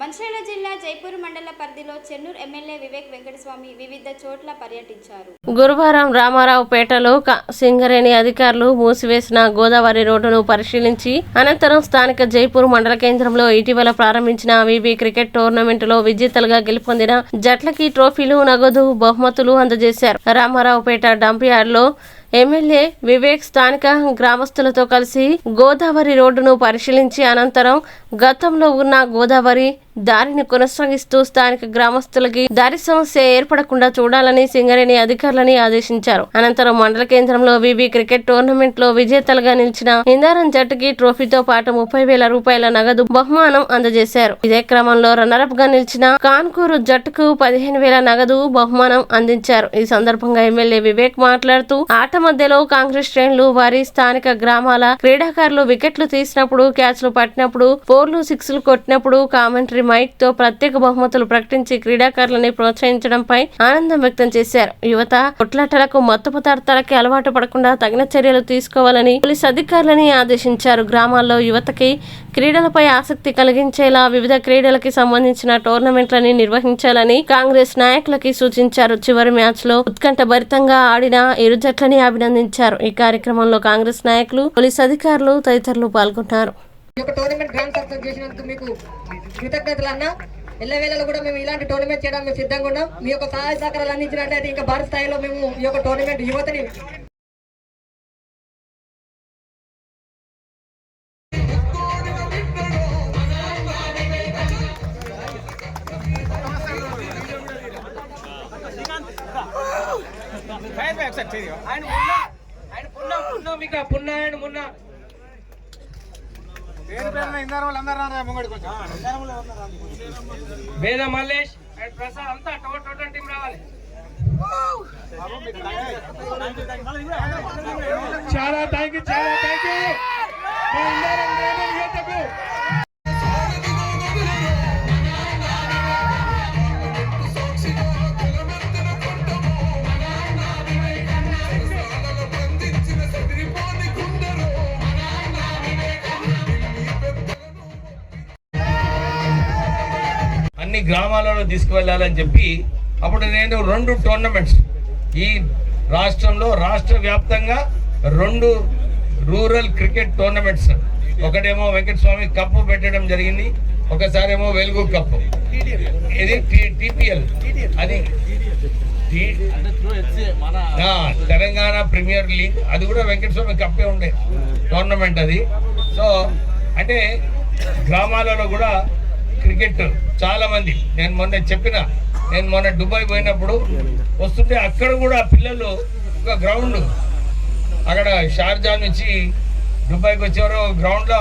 మంచిర్యాల జిల్లా జైపూర్ మండల పరిధిలో చెన్నూరు ఎమ్మెల్యే వివేక్ వెంకటస్వామి వివిధ చోట్ల పర్యటించారు. గురువారం రామారావుపేటలో సింగరేణి అధికారులు మూసివేసిన గోదావరి రోడ్డును పరిశీలించి అనంతరం స్థానిక జైపూర్ మండల కేంద్రంలో ఇటీవల ప్రారంభించిన వివి క్రికెట్ టోర్నమెంటులో విజేతలుగా గెలుపొందిన జట్లకి ట్రోఫీలు, నగదు, బహుమతులు అందజేశారు. రామారావుపేట డంప్ యార్డ్లో ఎమ్మెల్యే వివేక్ స్థానిక గ్రామస్తులతో కలిసి గోదావరి రోడ్డును పరిశీలించి అనంతరం గతంలో ఉన్న గోదావరి దారిని కొనసాగిస్తూ స్థానిక గ్రామస్తులకి దారి సమస్య ఏర్పడకుండా చూడాలని సింగరేణి అధికారులని ఆదేశించారు. అనంతరం మండల కేంద్రంలో వివి క్రికెట్ టోర్నమెంట్ లో విజేతలుగా నిలిచిన ఇందారం జట్టుకి ట్రోఫీతో పాటు 30,000 రూపాయల నగదు బహుమానం అందజేశారు. ఇదే క్రమంలో రన్నరప్ గా నిలిచిన కాన్కూరు జట్టుకు 15,000 నగదు బహుమానం అందించారు. ఈ సందర్భంగా ఎమ్మెల్యే వివేక్ మాట్లాడుతూ ఆట మధ్యలో కాంగ్రెస్ శ్రేణులు వారి స్థానిక గ్రామాల క్రీడాకారులు వికెట్లు తీసినప్పుడు, క్యాచ్లు పట్టినప్పుడు, 4లు 6లు కొట్టినప్పుడు కామెంటరీ మైక్ తో ప్రత్యేక బహుమతులు ప్రకటించి క్రీడాకారులని ప్రోత్సహించడంపై ఆనందం వ్యక్తం చేశారు. యువత కొట్లాటలకు, మత్తు పదార్థాలకి అలవాటు పడకుండా తగిన చర్యలు తీసుకోవాలని పోలీస్ అధికారులని ఆదేశించారు. గ్రామాల్లో యువతకి క్రీడలపై ఆసక్తి కలిగించేలా వివిధ క్రీడలకి సంబంధించిన టోర్నమెంట్లని నిర్వహించాలని కాంగ్రెస్ నాయకులకి సూచించారు. చివరి మ్యాచ్ లో ఉత్కంఠభరితంగా ఆడిన ఇరు జట్లని అభినందించారు. ఈ కార్యక్రమంలో కాంగ్రెస్ నాయకులు, పోలీస్ అధికారులు తదితరులు పాల్గొన్నారు. కృతజ్ఞతలు అన్న. ఎల్లవేళలో కూడా మేము ఇలాంటి టోర్నమెంట్ చేయడం మేము సిద్ధంగా ఉన్నాం. మీ యొక్క సహాయ సహకారాలు అందించినట్లయితే ఇంకా భారీ స్థాయిలో మేము ఈ యొక్క టోర్నమెంట్ యువతని వేద మల్లేష్ అండ్ ప్రసాద్ అంతా టోటల్ టీం రావాలి. చాలా థ్యాంక్ యూ. అన్ని గ్రామాలలో తీసుకువెళ్ళాలని చెప్పి అప్పుడు నేను 2 టోర్నమెంట్స్ ఈ రాష్ట్రంలో రాష్ట్ర వ్యాప్తంగా 2 రూరల్ క్రికెట్ టోర్నమెంట్స్, ఒకటేమో వెంకటస్వామి కప్పు పెట్టడం జరిగింది, ఒకసారేమో వెలుగు కప్పు, ఇది టిపిఎల్, అది తెలంగాణ ప్రీమియర్ లీగ్, అది కూడా వెంకటస్వామి కప్పే ఉండే టోర్నమెంట్ అది. సో అంటే గ్రామాలలో కూడా క్రికెట్ చాలా మంది, నేను మొన్న దుబాయ్ పోయినప్పుడు వస్తుంటే అక్కడ కూడా పిల్లలు ఒక గ్రౌండ్, అక్కడ షార్జా నుంచి దుబాయ్కి వచ్చేవారు గ్రౌండ్లో